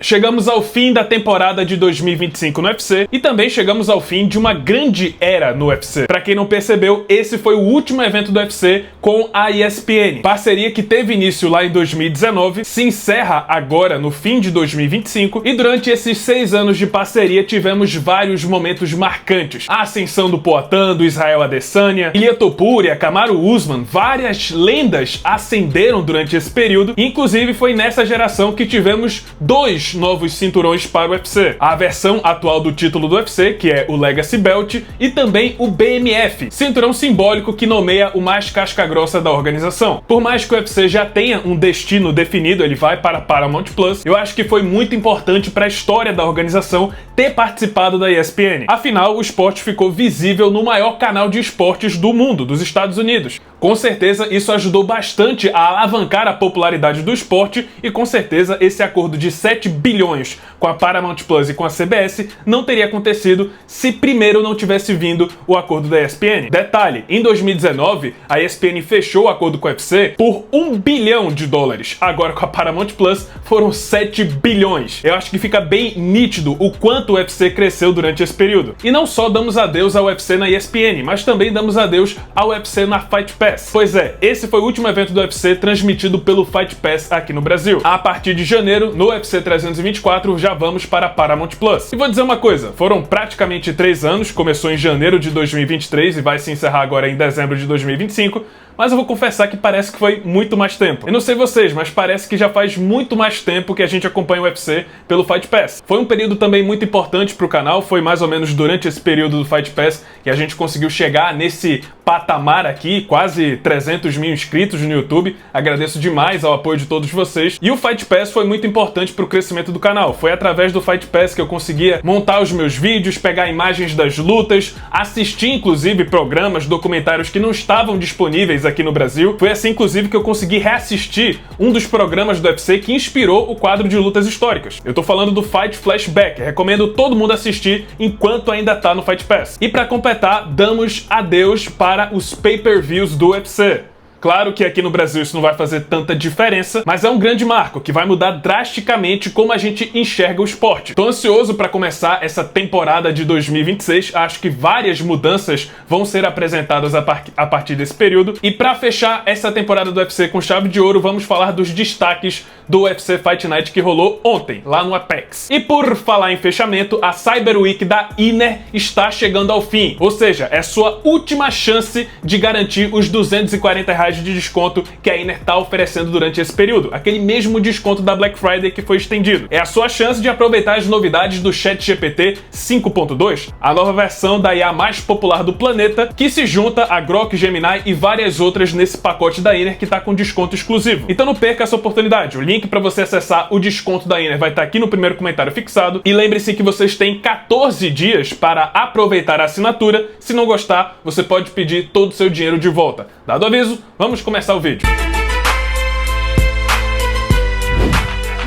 Chegamos ao fim da temporada de 2025 no UFC e também chegamos ao fim de uma grande era no UFC. Pra quem não percebeu, esse foi o último evento do UFC com a ESPN. Parceria que teve início lá em 2019, se encerra agora no fim de 2025 e durante esses 6 anos de parceria tivemos vários momentos marcantes. A ascensão do Poatan, do Israel Adesanya, Ilia Topuria, Kamaru Usman, várias lendas ascenderam durante esse período. Inclusive foi nessa geração que tivemos 2 novos cinturões para o UFC. A versão atual do título do UFC, que é o Legacy Belt, e também o BMF, cinturão simbólico que nomeia o mais casca-grossa da organização. Por mais que o UFC já tenha um destino definido, ele vai para Paramount Plus, eu acho que foi muito importante para a história da organização ter participado da ESPN. Afinal, o esporte ficou visível no maior canal de esportes do mundo, dos Estados Unidos. Com certeza, isso ajudou bastante a alavancar a popularidade do esporte e com certeza esse acordo de 7 bilhões com a Paramount Plus e com a CBS não teria acontecido se primeiro não tivesse vindo o acordo da ESPN. Detalhe, em 2019, a ESPN fechou o acordo com a UFC por $1 bilhão. Agora com a Paramount Plus foram 7 bilhões. Eu acho que fica bem nítido o quanto o UFC cresceu durante esse período. E não só damos adeus ao UFC na ESPN, mas também damos adeus ao UFC na Fight Pass. Pois é, esse foi o último evento do UFC transmitido pelo Fight Pass aqui no Brasil. A partir de janeiro, no UFC 324, já vamos para a Paramount Plus. E vou dizer uma coisa, foram praticamente 3 anos, começou em janeiro de 2023 e vai se encerrar agora em dezembro de 2025, mas eu vou confessar que parece que foi muito mais tempo. Eu não sei vocês, mas parece que já faz muito mais tempo que a gente acompanha o UFC pelo Fight Pass. Foi um período também muito importante pro canal, foi mais ou menos durante esse período do Fight Pass que a gente conseguiu chegar nesse patamar aqui, quase 300 mil inscritos no YouTube. Agradeço demais ao apoio de todos vocês. E o Fight Pass foi muito importante pro crescimento do canal. Foi através do Fight Pass que eu conseguia montar os meus vídeos, pegar imagens das lutas, assistir inclusive programas, documentários que não estavam disponíveis aqui no Brasil. Foi assim, inclusive, que eu consegui reassistir um dos programas do UFC que inspirou o quadro de lutas históricas. Eu tô falando do Fight Flashback. Recomendo todo mundo assistir enquanto ainda tá no Fight Pass. E pra completar, damos adeus para os pay-per-views do UFC. Claro que aqui no Brasil isso não vai fazer tanta diferença, mas é um grande marco que vai mudar drasticamente como a gente enxerga o esporte. Tô ansioso para começar essa temporada de 2026, acho que várias mudanças vão ser apresentadas a partir desse período. E para fechar essa temporada do UFC com chave de ouro, vamos falar dos destaques do UFC Fight Night que rolou ontem, lá no Apex. E por falar em fechamento, a Cyber Week da INER está chegando ao fim, ou seja, é sua última chance de garantir os R$240 de desconto que a INER está oferecendo durante esse período, aquele mesmo desconto da Black Friday que foi estendido. É a sua chance de aproveitar as novidades do ChatGPT 5.2, a nova versão da IA mais popular do planeta, que se junta a Grok, Gemini e várias outras nesse pacote da INER que está com desconto exclusivo. Então não perca essa oportunidade, o link para você acessar o desconto da INER vai estar aqui no primeiro comentário fixado, e lembre-se que vocês têm 14 dias para aproveitar a assinatura. Se não gostar, você pode pedir todo o seu dinheiro de volta. Dado o aviso, vamos começar o vídeo.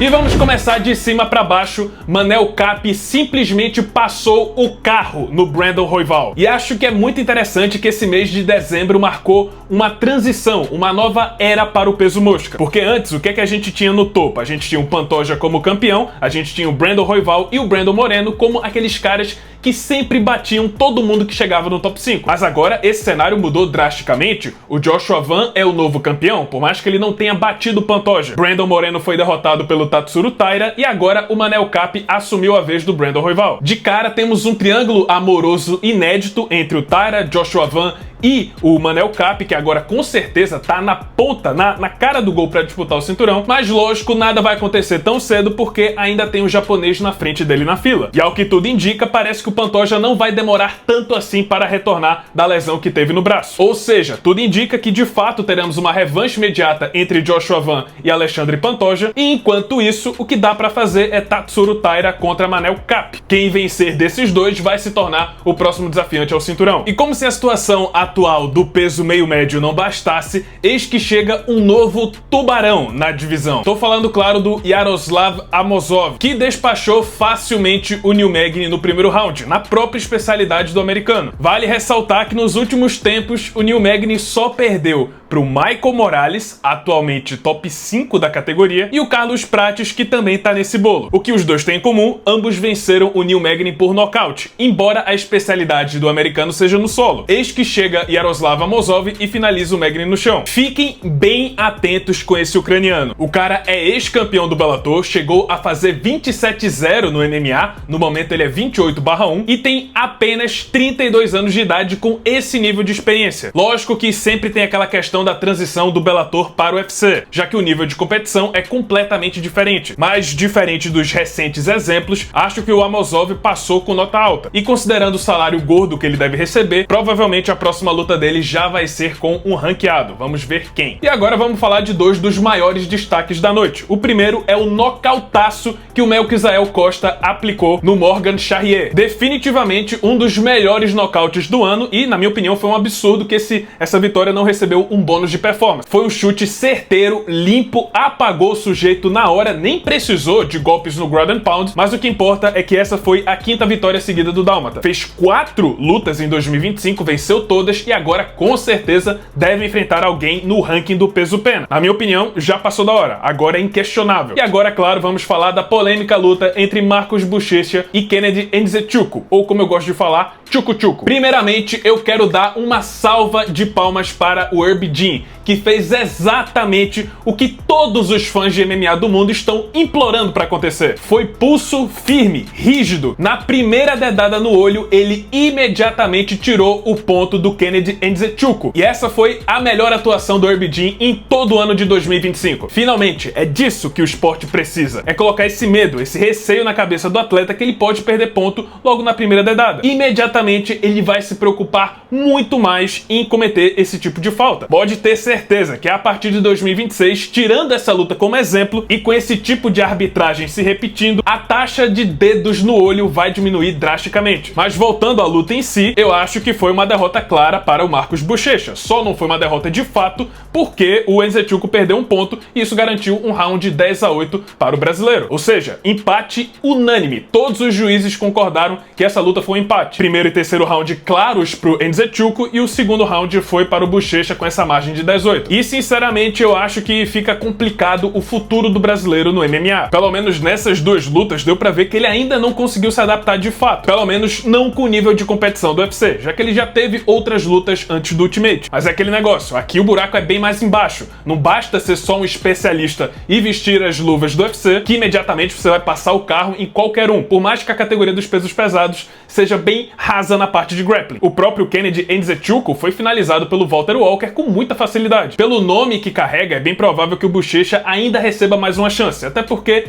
E vamos começar de cima para baixo. Manel Kape simplesmente passou o carro no Brandon Royval. E acho que é muito interessante que esse mês de dezembro marcou uma transição, uma nova era para o peso mosca. Porque antes, o que é que a gente tinha no topo? A gente tinha o Pantoja como campeão, a gente tinha o Brandon Royval e o Brandon Moreno como aqueles caras que sempre batiam todo mundo que chegava no top 5. Mas agora esse cenário mudou drasticamente. O Joshua Van é o novo campeão, por mais que ele não tenha batido o Pantoja. Brandon Moreno foi derrotado pelo Tatsuro Taira e agora o Manel Kape assumiu a vez do Brandon Royval. De cara temos um triângulo amoroso inédito entre o Taira, Joshua Van e o Manel Kape, que agora com certeza tá na ponta, na cara do gol para disputar o cinturão, mas lógico, nada vai acontecer tão cedo porque ainda tem um japonês na frente dele na fila. E ao que tudo indica, parece que o Pantoja não vai demorar tanto assim para retornar da lesão que teve no braço. Ou seja, tudo indica que de fato teremos uma revanche imediata entre Joshua Van e Alexandre Pantoja, e enquanto isso, o que dá para fazer é Tatsuro Taira contra Manel Kape. Quem vencer desses dois vai se tornar o próximo desafiante ao cinturão. E como se a situação atual do peso meio-médio não bastasse, eis que chega um novo tubarão na divisão. Tô falando, claro, do Yaroslav Amosov, que despachou facilmente o Neil Magny no primeiro round, na própria especialidade do americano. Vale ressaltar que nos últimos tempos o Neil Magny só perdeu pro Michael Morales, atualmente top 5 da categoria, e o Carlos Prates, que também tá nesse bolo. O que os dois têm em comum, ambos venceram o Neil Magny por nocaute, embora a especialidade do americano seja no solo. Eis que chega Yaroslav Amosov e finaliza o Magny no chão. Fiquem bem atentos com esse ucraniano. O cara é ex-campeão do Bellator, chegou a fazer 27-0 no MMA, no momento ele é 28/1, e tem apenas 32 anos de idade com esse nível de experiência. Lógico que sempre tem aquela questão da transição do Bellator para o UFC, já que o nível de competição é completamente diferente. Mas, diferente dos recentes exemplos, acho que o Amosov passou com nota alta. E considerando o salário gordo que ele deve receber, provavelmente a próxima luta dele já vai ser com um ranqueado. Vamos ver quem. E agora vamos falar de dois dos maiores destaques da noite. O primeiro é o nocautaço que o Melquizael Costa aplicou no Morgan Charrier. Definitivamente um dos melhores nocautes do ano e, na minha opinião, foi um absurdo que essa vitória não recebeu um bônus de performance. Foi um chute certeiro, limpo, apagou o sujeito na hora, nem precisou de golpes no ground and pound, mas o que importa é que essa foi a 5ª vitória seguida do Dálmata. Fez 4 lutas em 2025, venceu todas e agora com certeza deve enfrentar alguém no ranking do peso pena. Na minha opinião, já passou da hora, agora é inquestionável. E agora, claro, vamos falar da polêmica luta entre Marcos Buchecha e Kennedy Nzechukwu, ou como eu gosto de falar, Chuku Chuku. Primeiramente, eu quero dar uma salva de palmas para o Herb Dean, que fez exatamente o que todos os fãs de MMA do mundo estão implorando para acontecer. Foi pulso firme, rígido. Na primeira dedada no olho, ele imediatamente tirou o ponto do Kennedy Nzechukwu. E essa foi a melhor atuação do Herb Dean em todo o ano de 2025. Finalmente, é disso que o esporte precisa. É colocar esse medo, esse receio na cabeça do atleta que ele pode perder ponto logo na primeira dedada. Imediatamente, ele vai se preocupar muito mais em cometer esse tipo de falta. Pode ter certeza que a partir de 2026, tirando essa luta como exemplo e com esse tipo de arbitragem se repetindo, a taxa de dedos no olho vai diminuir drasticamente. Mas voltando à luta em si, eu acho que foi uma derrota clara para o Marcos Buchecha. Só não foi uma derrota de fato porque o Nzechukwu perdeu um ponto e isso garantiu um round 10-8 para o brasileiro. Ou seja, empate unânime. Todos os juízes concordaram que essa luta foi um empate. Primeiro e terceiro round claros para o Nzechukwu e o segundo round foi para o Buchecha com essa margem de 10-8. E sinceramente eu acho que fica complicado o futuro do brasileiro no MMA. Pelo menos nessas duas lutas deu pra ver que ele ainda não conseguiu se adaptar de fato. Pelo menos não com o nível de competição do UFC, já que ele já teve outras lutas antes do Ultimate. Mas é aquele negócio, aqui o buraco é bem mais embaixo. Não basta ser só um especialista e vestir as luvas do UFC que imediatamente você vai passar o carro em qualquer um, por mais que a categoria dos pesos pesados seja bem rasa na parte de grappling. O próprio Kennedy Nzechukwu foi finalizado pelo Walter Walker com muita facilidade. Pelo nome que carrega, é bem provável que o Buchecha ainda receba mais uma chance, até porque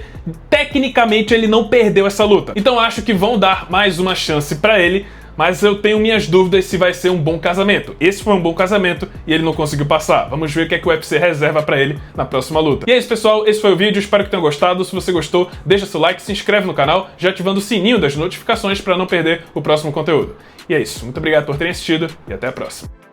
tecnicamente ele não perdeu essa luta. Então acho que vão dar mais uma chance pra ele, mas eu tenho minhas dúvidas se vai ser um bom casamento. Esse foi um bom casamento e ele não conseguiu passar. Vamos ver o que é que o UFC reserva pra ele na próxima luta. E é isso, pessoal. Esse foi o vídeo. Espero que tenham gostado. Se você gostou, deixa seu like, se inscreve no canal, já ativando o sininho das notificações para não perder o próximo conteúdo. E é isso. Muito obrigado por terem assistido e até a próxima.